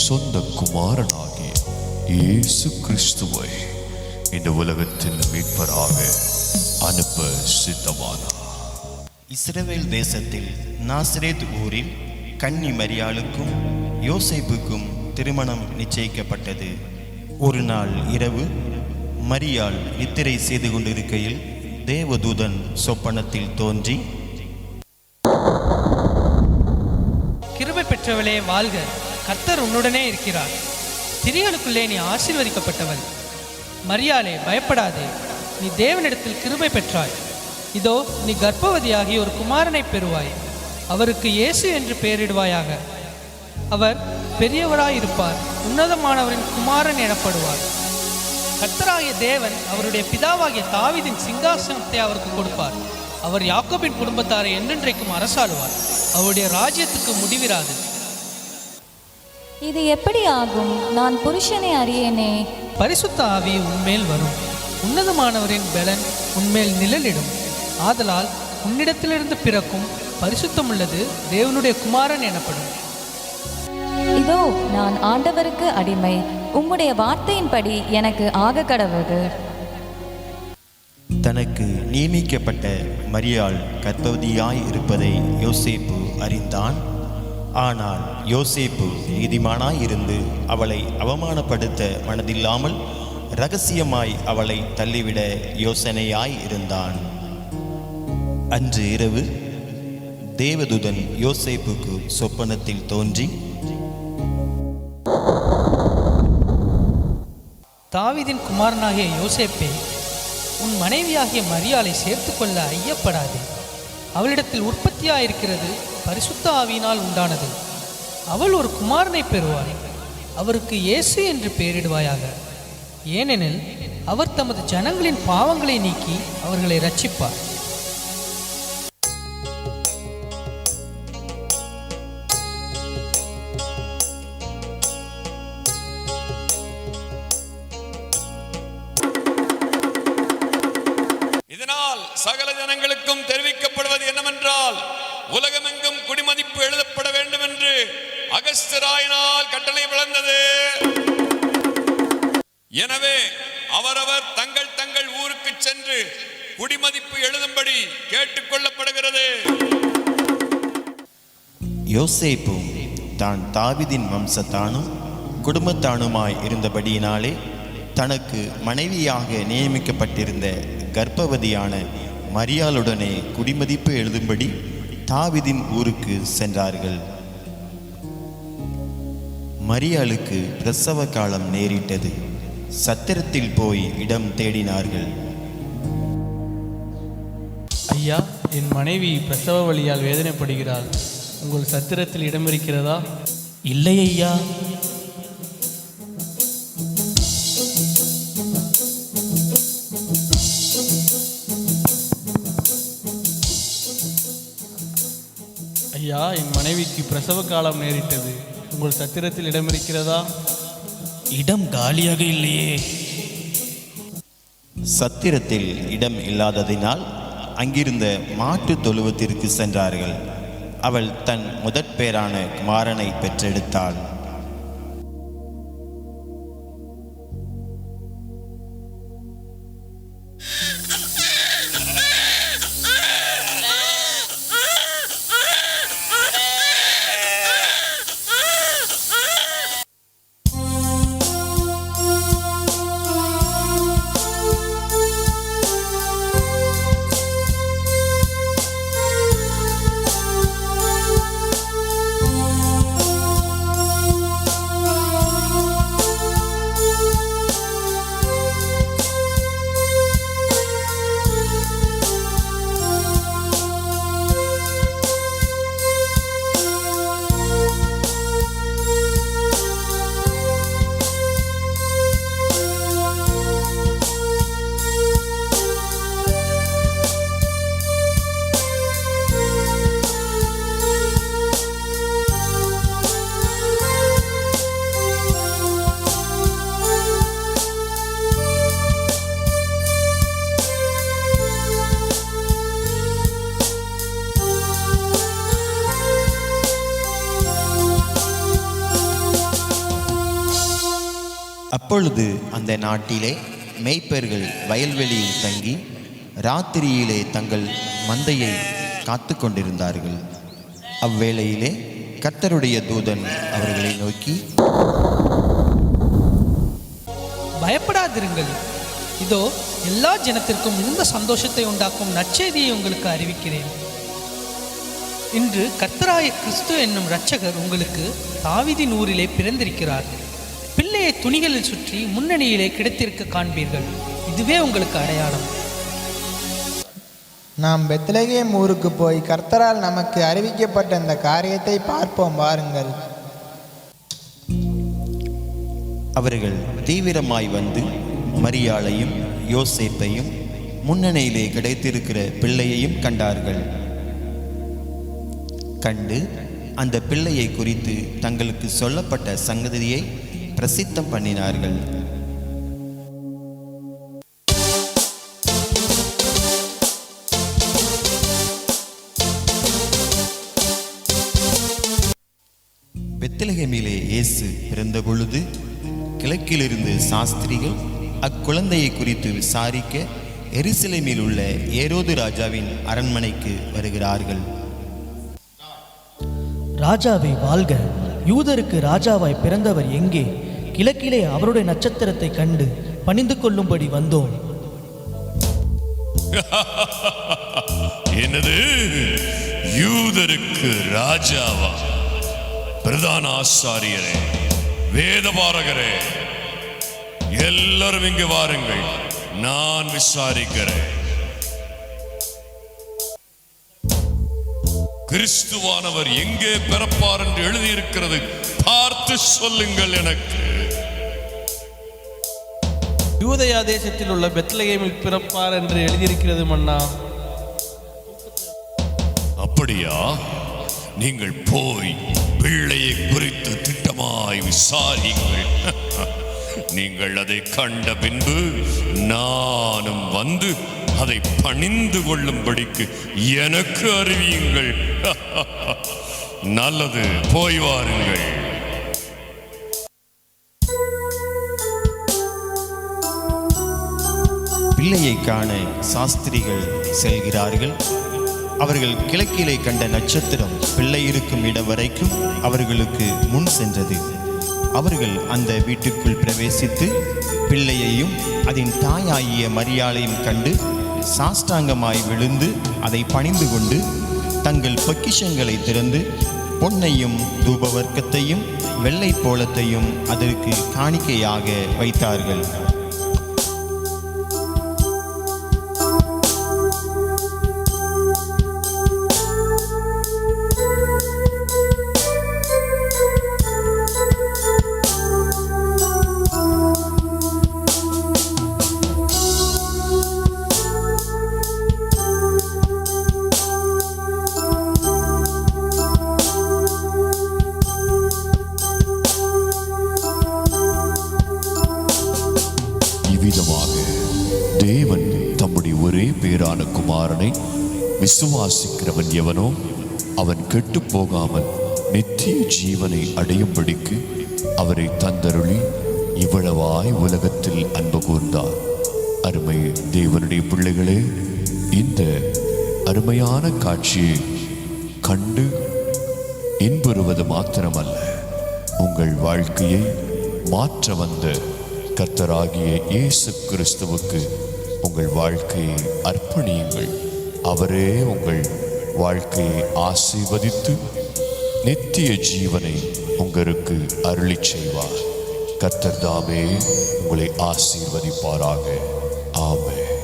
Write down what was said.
சொந்த குமாரனாகிய இயேசு கிறிஸ்துவை இந்த உலகத்தில் மீட்பராக அனுப்ப சித்தமானார். இஸ்ரவேல் தேசத்தில் நாசரேத் ஊரில் கன்னி மரியாளுக்கும் யோசேப்புக்கும் திருமணம் நிச்சயிக்கப்பட்டது. ஒரு நாள் இரவு மரியாள் நித்திரை செய்து கொண்டிருக்கையில் தேவதூதன் சொப்பனத்தில் தோன்றி, கிருபை பெற்றவளே வாழ்க, கர்த்தர் உன்னுடனே இருக்கிறார், ஸ்திரீகளுக்குள்ளே நீ ஆசீர்வதிக்கப்பட்டவள். மரியாளே பயப்படாதே, நீ தேவனிடத்தில் கிருபை பெற்றாய். இதோ நீ கர்ப்பவதியாகி ஒரு குமாரனை பெறுவாய், அவருக்கு இயேசு என்று பெயரிடுவாயாக. அவர் பெரியவராயிருப்பார், உன்னதமானவரின் குமாரன் எனப்படுவார். கர்த்தராகிய தேவன் அவருடைய பிதாவாகிய தாவீதின் சிங்காசனத்தை அவருக்கு கொடுப்பார். அவர் யாக்கோபின் குடும்பத்தாரை என்றென்றைக்கும் அரசாளுவார், அவருடைய ராஜ்யத்துக்கு முடிவிராது. இது எப்படி ஆகும்? நான் புருஷனை அறியேனே. பரிசுத்த ஆவி உன்மேல் வரும், உன்னதமானவரின் பலன் உன்மேல் நிழலிடும். ஆதலால் உன்னிடத்திலிருந்து பிறக்கும் பரிசுத்தமுள்ளது தேவனுடைய குமாரன் எனப்படும். இதோ நான் ஆண்டவருக்கு அடிமை, உம்முடைய வார்த்தையின்படி எனக்கு ஆக கடவுது. தனக்கு நியமிக்கப்பட்ட மரியாள் கர்ப்பவதியாய் இருப்பதை யோசேப்பு அறிந்தான். ஆனால் யோசேப்பு நீதிமானாய் இருந்து அவளை அவமானப்படுத்த மனதில்லாமல் இரகசியமாய் அவளை தள்ளிவிட யோசனையாய் இருந்தான். அன்று இரவு தேவதூதன் யோசேப்புக்கு சொப்பனத்தில் தோன்றி, தாவீதின் குமாரனாகிய யோசேப்பே, உன் மனைவியாகிய மரியாளை சேர்த்து கொள்ள ஐயப்படாதே. அவளிடத்தில் உற்பத்தியாயிருக்கிறது பரிசுத்த ஆவியினால் உண்டானது. அவள் ஒரு குமாரனை பெறுவாள், அவருக்கு இயேசு என்று பெயரிடுவாயாக. ஏனெனில் அவர் தமது ஜனங்களின் பாவங்களை நீக்கி அவர்களை இரட்சிப்பார். இதனால் சகல ஜனங்களுக்கும் தெரிவிக்கப்படுவது என்னவென்றால், உலகமெங்கும் குடிமதிப்பு எழுதப்பட வேண்டும் என்று அகஸ்தியராயினால் கட்டளை பிறந்தது. எனவே அவரவர் தங்கள் தங்கள் ஊருக்கு சென்று குடிமதிப்பு எழுதும்படி கேட்டுக்கொள்ளப்படுகிறது. யோசேப்பு தான் தாவீதின் வம்சத்தானும் குடும்பத்தானுமாய் இருந்தபடியினாலே தனக்கு மனைவியாக நியமிக்கப்பட்டிருந்த கர்ப்பவதியான மரியாளுடனே குடிமதிப்பு எழுதும்படி தாவீதின் ஊருக்கு சென்றார்கள். மரியாளுக்கு பிரசவ காலம் நேரிட்டது. சத்திரத்தில் போய் இடம் தேடினார்கள். ஐயா, என் மனைவி பிரசவ வலியால் வேதனைப்படுகிறாள், உங்கள் சத்திரத்தில் இடம் இருக்கிறதா? இல்லை ஐயா. ஐயா, என் மனைவிக்கு பிரசவ காலம் நேரிட்டது, உங்கள் சத்திரத்தில் இடம் இருக்கிறதா? இடம் காலியாக இல்லையே. சத்திரத்தில் இடம் இல்லாததினால் அங்கிருந்த மாட்டு தொழுவத்திற்கு சென்றார்கள். அவள் தன் முதற் பேரான குமாரனை பெற்றெடுத்தாள். அப்பொழுது அந்த நாட்டிலே மேய்ப்பர்கள் வயல்வெளியில் தங்கி ராத்திரியிலே தங்கள் மந்தையை காத்து கொண்டிருந்தார்கள். அவ்வேளையிலே கர்த்தருடைய தூதன் அவர்களை நோக்கி, பயப்படாதிருங்கள், இதோ எல்லா ஜனத்திற்கும் மிகுந்த சந்தோஷத்தை உண்டாக்கும் நற்செய்தியை உங்களுக்கு அறிவிக்கிறேன். இன்று கர்த்தராய கிறிஸ்து என்னும் இரட்சகர் உங்களுக்கு தாவீதின் ஊரிலே பிறந்திருக்கிறார். பிள்ளையை துணிகளில் சுற்றி முன்னணியிலே கிடைத்திருக்க காண்பீர்கள். இதுவே உங்களுக்கு அடையாளம். நாம் பெத்லகேம் ஊருக்கு போய் கர்த்தரால் நமக்கு அறிவிக்கப்பட்ட இந்த காரியத்தை பார்ப்போம் வாருங்கள். அவர்கள் தீவிரமாய் வந்து மரியாளையும் யோசேப்பையும் முன்னணியிலே கிடைத்திருக்கிற பிள்ளையையும் கண்டார்கள். கண்டு அந்த பிள்ளையை குறித்து தங்களுக்கு சொல்லப்பட்ட சங்கதியை பிரசித்தம் பண்ணினார்கள். பெத்லகேமிலே இயேசு பிறந்த பொழுது கிழக்கிலிருந்து சாஸ்திரிகள் அக்குழந்தையை குறித்து விசாரிக்க எருசலேமில் உள்ள ஏரோது ராஜாவின் அரண்மனைக்கு வருகிறார்கள். ராஜாவை வாழ்க, யூதருக்கு ராஜாவாய் பிறந்தவர் எங்கே? கிழக்கிலே அவருடைய நட்சத்திரத்தை கண்டு பணிந்து கொள்ளும்படி வந்தோம். என்னது, யூதருக்கு ராஜாவா? பிரதான ஆசாரியரே, வேதபாரகரே, எல்லாரும் இங்கு வாருங்கள், நான் விசாரிக்கிறேன். கிறிஸ்துவானவர் எங்கே பிறப்பார் என்று எழுதியிருக்கிறது, பார்த்து சொல்லுங்கள் எனக்கு. யூதயா தேசத்தில் உள்ள பெத்லகேமில் பிறப்பார் என்று எழுதியிருக்கிறது மன்னா. அப்படியா? நீங்கள் போய் பிள்ளையை குறித்து திட்டமாய் விசாரியுங்கள். நீங்கள் அதை கண்ட பின்பு நானும் வந்து அதை பணிந்து கொள்ளும்படிக்கு எனக்கு அறிவியுங்கள். நல்லது, போய் வாருங்கள். பிள்ளையை காண சாஸ்திரிகள் செல்கிறார்கள். அவர்கள் கிழக்கிலே கண்ட நட்சத்திரம் பிள்ளை இருக்கும் இடம் வரைக்கும் அவர்களுக்கு முன் சென்றது. அவர்கள் அந்த வீட்டுக்குள் பிரவேசித்து பிள்ளையையும் அதன் தாயாகிய மரியாளையும் கண்டு சாஷ்டாங்கமாய் விழுந்து அதை பணிந்து கொண்டு தங்கள் பொக்கிஷங்களை திறந்து பொன்னையும் தூபவர்க்கத்தையும் வெள்ளை போலத்தையும் அதற்கு காணிக்கையாக வைத்தார்கள். இவ்விதமாக தேவன் தம்முடைய ஒரே பேரான குமாரனை விசுவாசிக்கிறவன் எவனோ அவன் கெட்டு போகாமல் நித்திய ஜீவனை அடையும்படிக்கு அவரை தந்தருளி இவ்வளவாய் உலகத்தில் அன்பு கூர்ந்தார். அருமை தேவனுடைய பிள்ளைகளே, இந்த அருமையான காட்சியை கண்டு இன்புறுவது மாத்திரமல்ல, உங்கள் வாழ்க்கையை மாற்ற வந்த கர்த்தராகிய இயேசு கிறிஸ்துவுக்கு உங்கள் வாழ்க்கையை அர்ப்பணியுங்கள். அவரே உங்கள் வாழ்க்கையை ஆசீர்வதித்து நித்திய ஜீவனை உங்களுக்கு அருளிச் செய்வார். கர்த்தர் தாமே உங்களை ஆசீர்வதிப்பாராக. ஆமென்.